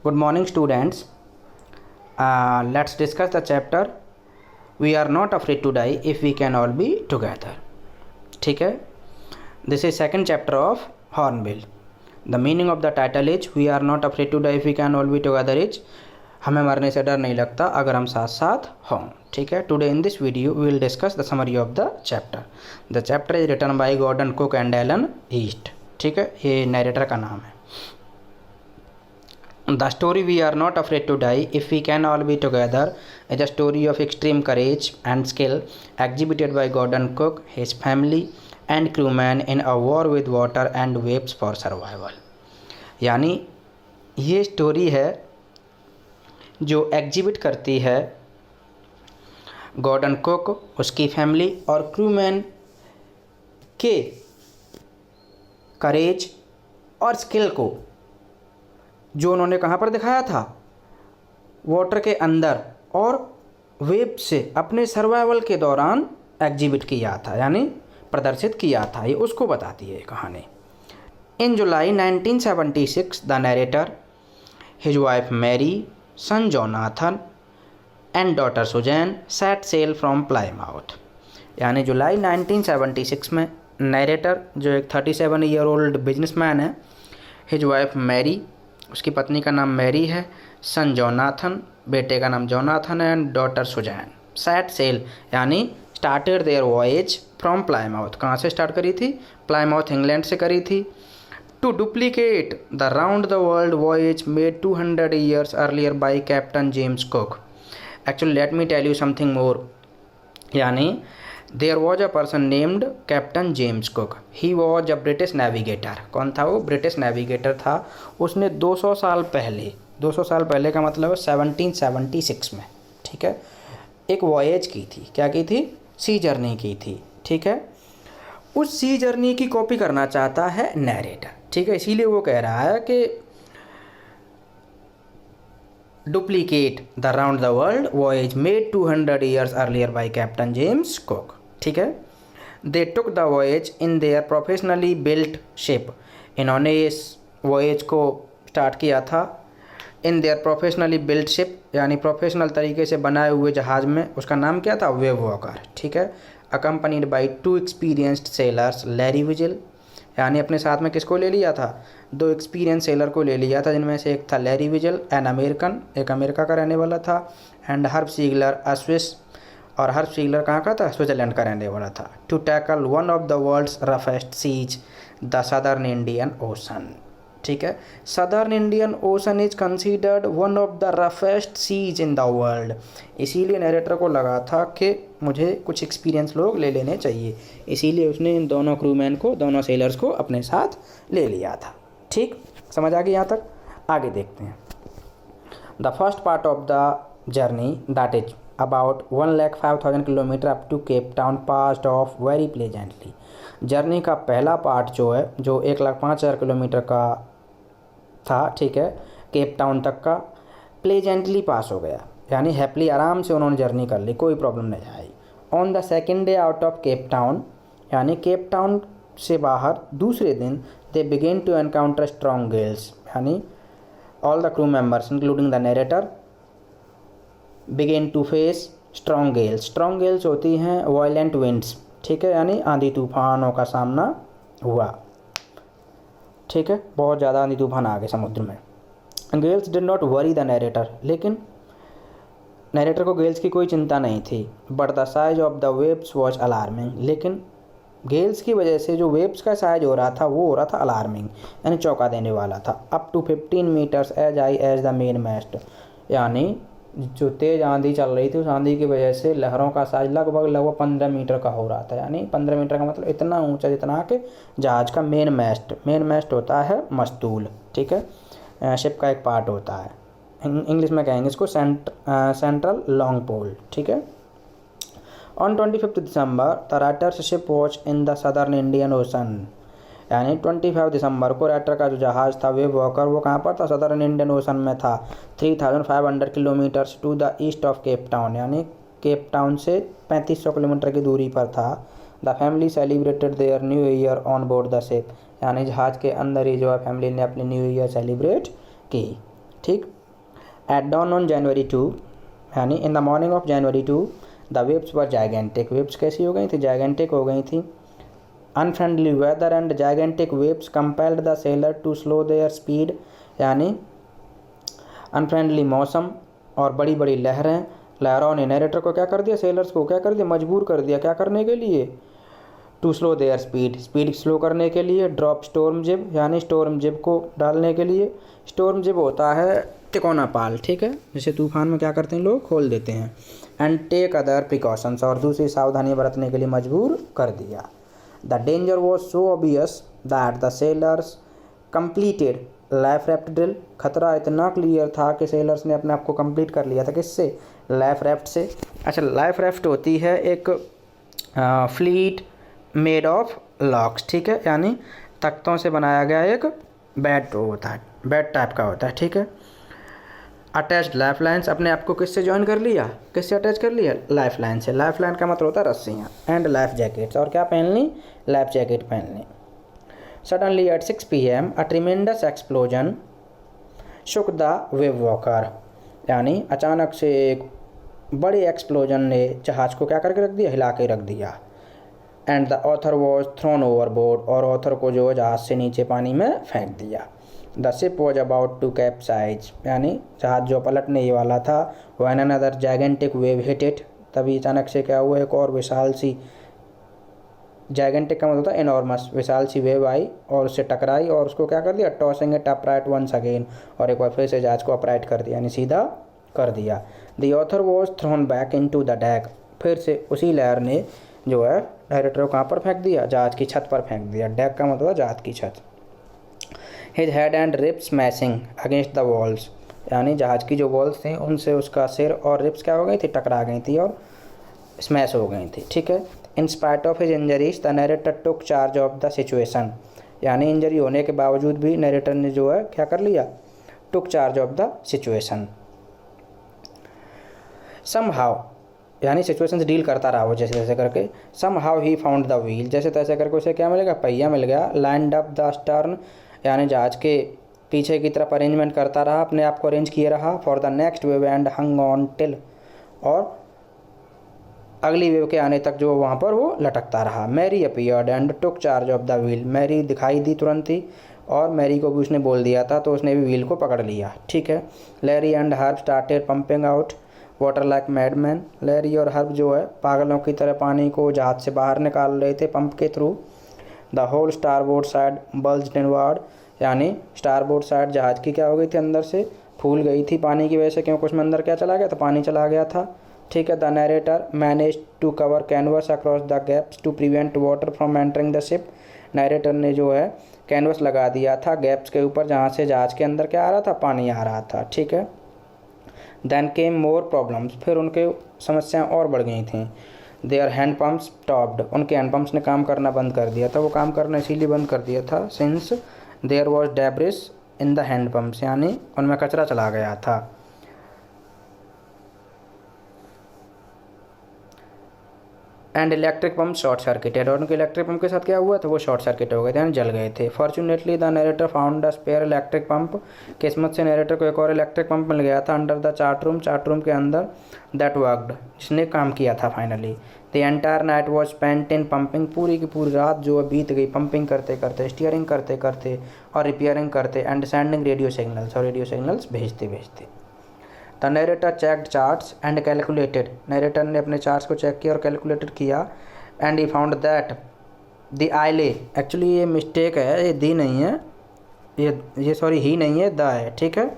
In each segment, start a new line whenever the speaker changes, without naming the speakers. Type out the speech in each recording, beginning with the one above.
Good morning, students. Let's discuss the chapter We are not afraid to die if we can all be together. ठीक है. This is second chapter of Hornbill. The meaning of the title is We are not afraid to die if we can all be together is हमें मरने से डर नहीं लगता अगर हम साथ साथ हों. ठीक है. Today in this video we will discuss the summary of the chapter. The chapter is written by Gordon Cook and Alan East. ठीक है. ये नरेटर का नाम है. The story We Are Not Afraid to Die If We Can All Be Together is a story of extreme courage and skill exhibited by Gordon Cook, his family and crewmen in a war with water and waves for survival. यानी ये story है जो exhibit करती है Gordon cook, उसकी family और crewman के करेज और स्किल को, जो उन्होंने कहाँ पर दिखाया था, वाटर के अंदर और वेव से अपने सर्वाइवल के दौरान एग्जिबिट किया था, यानी प्रदर्शित किया था. ये उसको बताती है कहानी. In July 1976 the narrator, his wife Mary, son Jonathan and daughter Suzanne set sail from Plymouth. यानी जुलाई 1976 में नरेटर, जो एक 37 ईयर ओल्ड बिजनेसमैन है, हिज वाइफ मैरी, उसकी पत्नी का नाम मैरी है, सन जोनाथन, बेटे का नाम जोनाथन है, and daughter Suzanne set sail यानी started their voyage from Plymouth. कहाँ से स्टार्ट करी थी? प्लाईमाउथ इंग्लैंड से करी थी. To duplicate the round the world voyage made 200 years earlier by captain James Cook. Actually let me tell you something more. यानी there was a person named captain James Cook. He was a British navigator. कौन था वो? British navigator था. उसने 200 साल पहले, 200 साल पहले का मतलब है 1776 में, ठीक है, एक वॉयज की थी. क्या की थी? सी जर्नी की थी. ठीक है. उस सी जर्नी की कॉपी करना चाहता है नरेटर. ठीक है. इसीलिए वो कह रहा है कि duplicate the round the world voyage made 200 years earlier by captain James Cook. ठीक है. They took the voyage in their professionally built ship. इन्होंने इस वॉयज को स्टार्ट किया था in their professionally built ship, यानी प्रोफेशनल तरीके से बनाए हुए जहाज़ में. उसका नाम क्या था? Wave walker. ठीक है. Accompanied by 2 experienced sellers, Larry vigil, यानी अपने साथ में किसको ले लिया था? 2 एक्सपीरियंस सेलर को ले लिया था, जिनमें से एक था लैरी विजिल, एन अमेरिकन, एक अमेरिका का रहने वाला था, and Herb Seigler, a Swiss. और हर्ब सीगलर कहाँ का था? स्विट्जरलैंड का रहने वाला था. To tackle one of the world's roughest seas, the southern Indian ocean. ठीक है. Southern Indian ocean is considered one of the roughest seas in the world. इसीलिए नरेटर को लगा था कि मुझे कुछ एक्सपीरियंस लोग ले लेने चाहिए, इसीलिए उसने इन दोनों क्रूमैन को, दोनों सेलर्स को अपने साथ ले लिया था. ठीक, समझ आ गई यहाँ तक? आगे देखते हैं. The first part of the journey, that is about 1,05,000 kilometre up to Cape Town, passed off very pleasantly. Journey का पहला पार्ट जो है, जो 1,05,000 किलोमीटर का था, ठीक है, केप टाउन तक का, प्लेजेंटली पास हो गया, यानी हैप्पली, आराम से उन्होंने जर्नी कर ली, कोई प्रॉब्लम नहीं आई. On the second day out of Cape Town, यानी केप टाउन से बाहर दूसरे दिन, they began to encounter strong gales. यानी all the crew members including the narrator began to face strong gales. Strong gales होती हैं वायलेंट विंड्स. ठीक है. यानी आंधी तूफानों का सामना हुआ. ठीक है. बहुत ज़्यादा आंधी तूफान आ गए समुद्र में. Gales did not worry the narrator, लेकिन नरेटर को गेल्स की कोई चिंता नहीं थी. But the size of the waves was alarming. लेकिन गेल्स की वजह से जो वेव्स का साइज हो रहा था वो हो रहा था अलार्मिंग, यानी चौंका देने वाला था. Up to 15 metres as high as the main mast. यानी जो तेज़ आंधी चल रही थी, उस आंधी की वजह से लहरों का साइज लगभग 15 मीटर का हो रहा था. यानी 15 मीटर का मतलब इतना ऊंचा जितना कि जहाज़ का मेन मैस्ट होता है मस्तूल. ठीक है. शिप का एक पार्ट होता है. इंग्लिश में कहेंगे इसको सेंट्रल लॉन्ग पोल. ठीक है. On 25 December the writers ship watch in the southern Indian ocean. यानी 25 दिसंबर को राइटर का जो जहाज़ था वेव वॉकर, वो कहाँ पर था? सदर्न इंडियन ओशन में था. 3,500 kilometres to the east of Cape Town, यानी केप टाउन से 3500 किलोमीटर की दूरी पर था. The family celebrated their new year on board the ship. यानी जहाज़ के अंदर ही जो है फैमिली ने अपनी न्यू ईयर सेलिब्रेट की. ठीक। एट डॉन ऑन जनवरी 2 यानी in the morning of January 2 the waves were gigantic, waves कैसी हो गई थी, जाइगेंटिक हो गई थी। Unfriendly weather and gigantic waves compelled the sailor to slow their speed, यानी अनफ्रेंडली मौसम और बड़ी बड़ी लहरों ने नरेटर को क्या कर दिया, सेलर्स को क्या कर दिया, मजबूर कर दिया क्या करने के लिए, to slow their speed slow करने के लिए। ड्रॉप स्टॉर्म जिब, यानी स्टॉर्म जिब को डालने के लिए। स्टॉर्म जिब होता है तिकोना पाल, ठीक है, जिसे तूफान में क्या करते हैं लोग, खोल देते हैं। एंड टेक अदर प्रिकॉशंस, और दूसरी सावधानियां बरतने के लिए मजबूर कर दिया। The danger was so obvious that the sailors completed life raft drill, खतरा इतना क्लियर था कि सेलर्स ने अपने आप को कंप्लीट कर लिया था, किससे, लाइफ रेफ्ट से। अच्छा, लाइफ रेफ्ट होती है एक फ्लीट मेड ऑफ लॉक्स, ठीक है, यानी तख्तों से बनाया गया एक बेड होता है, बेड टाइप का होता है, ठीक है। अटैच्ड लाइफ लाइन्स, अपने आप को किससे ज्वाइन कर लिया, किससे अटैच कर लिया, लाइफ लाइन से। लाइफ लाइन का मतलब होता है रस्सियाँ। एंड लाइफ जैकेट्स, और क्या पहन ली, लाइफ जैकेट पहन ली। Suddenly at 6 PM a tremendous explosion shook the Wavewalker, यानी अचानक से एक बड़े एक्सप्लोजन ने जहाज़ को क्या करके रख दिया, हिला के रख दिया। And the author was thrown overboard, और ऑथर को जो जहाज़ से नीचे पानी में फेंक दिया। The ship was about to capsize, यानी जहाज़ जो पलटने ही वाला था। When another gigantic wave hit it, तभी अचानक से क्या हुआ, एक और विशाल सी, जाइगेंटिक का मतलब होता है एनॉर्मस, विशाल सी वेव आई और उससे टकराई और उसको क्या कर दिया, tossing it upright once again, और एक बार फिर से जहाज़ को अपराइट कर दिया, यानी सीधा कर दिया। The author was throne back into the deck, फिर से उसी लहर ने जो है डायरेक्टर को कहाँ पर फेंक दिया, जहाज़ की छत पर फेंक दिया। डेक का मतलब जहाज़ की छत। His head and ribs smashing against the walls, यानी जहाज़ की जो वॉल्स थी उनसे उसका सिर और रिब्स क्या हो गई थी, टकरा गई थी और स्मैश हो गई थी, ठीक है। In spite of his injuries the narrator took charge of the situation, यानी इंजरी होने के बावजूद भी नरेटर ने जो है क्या कर लिया, took charge of the situation. Somehow, यानी सिचुएशन से डील करता रहा वो जैसे तैसे करके। Somehow he found the wheel, जैसे तैसे करके उसे क्या मिलेगा, पहिया मिल गया। लैंड अप द स्टर्न, यानी जहाज के पीछे की तरफ अरेंजमेंट करता रहा, अपने आप को अरेंज किए रहा। For the next wave and hung on till, और अगली वेव के आने तक जो वहाँ पर वो लटकता रहा। Mary appeared and took charge of the wheel, Mary दिखाई दी तुरंत ही, और मैरी को भी उसने बोल दिया था तो उसने भी व्हील को पकड़ लिया, ठीक है। Larry and Herb started pumping out water like madman, Larry और हर्ब जो है पागलों की तरह पानी को जहाज से बाहर निकाल रहे थे पंप के through. The whole starboard side bulged inward, यानी स्टारबोर्ड साइड जहाज की क्या हो गई थी, अंदर से फूल गई थी पानी की वजह से, क्योंकि उसमें अंदर क्या चला गया था, पानी चला गया था, ठीक है। The narrator manage to cover canvas across the gaps to prevent water from entering the ship, narrator ने जो है कैनवस लगा दिया था गैप्स के ऊपर जहाँ से जहाज के अंदर क्या आ रहा था, पानी आ रहा था, ठीक है। देन केम मोर प्रॉब्लम्स, फिर उनके समस्याएं और बढ़ गई थी। देयर हैंड पम्प्स स्टॉप्ड, उनके हैंड पम्प्स ने काम करना बंद कर दिया था। वो काम करना इसीलिए बंद कर दिया था since there was debris in the hand pumps, यानी उनमें कचरा चला गया था। And electric pump short circuited, और उनके इलेक्ट्रिक पम्प के साथ क्या हुआ था, वो शॉर्ट सर्किट हो गए थे, यानी जल गए थे। Fortunately the narrator found the spare electric pump, किस्मत से नरेटर को एक और इलेक्ट्रिक पम्प मिल गया था अंडर द चार्ट रूम के अंदर, दैट वर्कड, जिसने काम किया था finally. The entire night was spent in pumping, पूरी की पूरी रात जो बीत गई पंपिंग करते करते, स्टीयरिंग करते करते और रिपेयरिंग करते, एंड सेंडिंग रेडियो सिग्नल्स, और रेडियो सिग्नल्स भेजते भेजते। The narrator checked charts and calculated, narrator ने अपने चार्ट्स को चेक किया और कैलकुलेटेड किया। And he found that the आइले, एक्चुअली ये मिस्टेक है, ये दी नहीं है, ये सॉरी ही नहीं है, द है, ठीक है।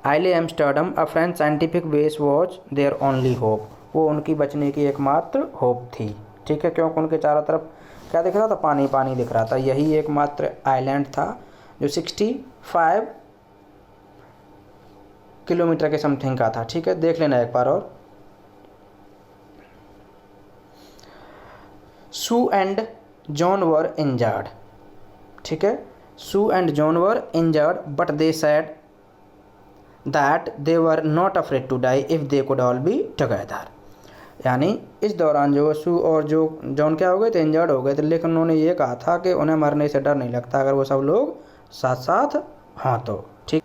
Ile Amsterdam a French scientific base was their only hope, वो उनकी बचने की एकमात्र होप थी, ठीक है, क्योंकि उनके चारों तरफ क्या दिख रहा था, पानी पानी दिख रहा था। यही एकमात्र आइलैंड था जो 65 किलोमीटर के समथिंग का था, ठीक है, देख लेना एक बार और। Sue and John were injured, ठीक है, Sue and John were injured but they said that they were not afraid to die if they could all be together, यानी इस दौरान जो सू और जो जॉन क्या हो गए थे, इंजर्ड हो गए थे, लेकिन उन्होंने ये कहा था कि उन्हें मरने से डर नहीं लगता अगर वो सब लोग साथ साथ हाँ तो, ठीक।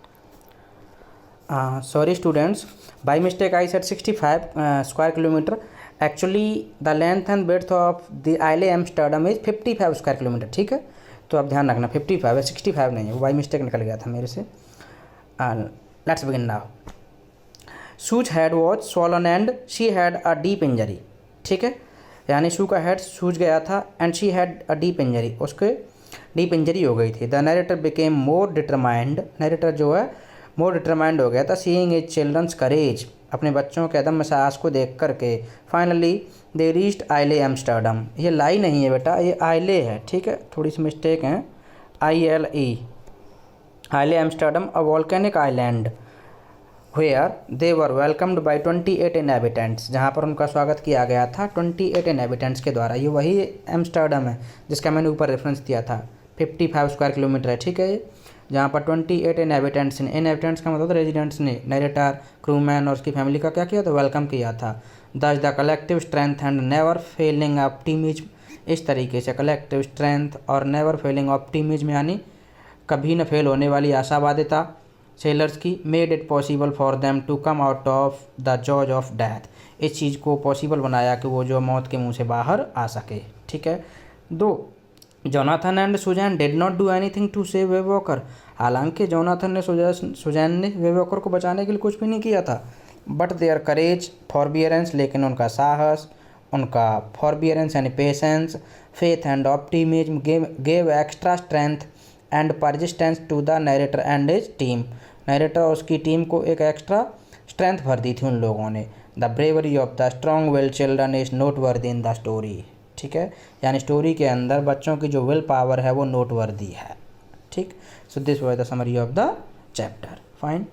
Sorry students, by mistake I said 65 square kilometer. Actually the length and breadth of the Isle Amsterdam is 55 square kilometre, ठीक है। तो आप ध्यान रखना 55 है, 65 नहीं है, वो बाई मिस्टेक निकल गया था मेरे से। Let's begin now. Shoes head was swollen and she had a deep injury, ठीक है। यानी शू का हेड सूज गया था and she had a deep injury, उसके डीप इंजरी हो गई थी। The narrator became more determined, narrator जो है मोर डिटरमाइंड हो गया था। सीइंग एज चिल्ड्रंस करेज, अपने बच्चों के अदम साहस को देख करके। फाइनली दे रीच्ड आइले एम्स्टर्डम, ये लाई नहीं है बेटा, ये आइले है, ठीक है, थोड़ी सी मिस्टेक है। ILE, Ile Amsterdam a volcanic island where they were welcomed by 28 inhabitants, जहाँ पर उनका स्वागत किया गया था 28 इनहेबिटेंट्स के द्वारा। ये वही एम्स्टर्डम है जिसका मैंने ऊपर रेफरेंस दिया था। 55 स्क्वायर किलोमीटर है, ठीक है, जहाँ पर 28 इनहेबिटेंट्स ने, इनहेबिटेंट्स का मतलब रेजिडेंट्स ने, नरेटर, क्रूमैन और उसकी फैमिली का क्या किया था, वेलकम किया था। Thus the collective strength and never failing optimism, इस तरीके से कलेक्टिव स्ट्रेंथ और नेवर फेलिंग ऑप्टिमिज्म यानी कभी न फेल होने वाली आशावादिता सेलर्स की, made it possible for them to come out of the jaws of death, इस चीज़ को पॉसिबल बनाया कि वो जो मौत के मुंह से बाहर आ सके, ठीक है। Though Jonathan and Suzanne did not do anything to save Wavewalker, हालांकि जोनाथन ने सुजैन ने वे वॉकर को बचाने के लिए कुछ भी नहीं किया था। बट देयर करेज फॉरबियरेंस, लेकिन उनका साहस, उनका फॉरबियरेंस यानी patience, faith and optimism gave extra strength and persistence to the narrator and his team, narrator और उसकी टीम को एक एक्स्ट्रा स्ट्रेंथ भर दी थी उन लोगों ने। The bravery of the strong will children is note वर्दी इन द स्टोरी, ठीक है, यानी स्टोरी के अंदर बच्चों की जो विल पावर है वो नोटवर्दी है, ठीक। So this was the summary of the chapter, fine.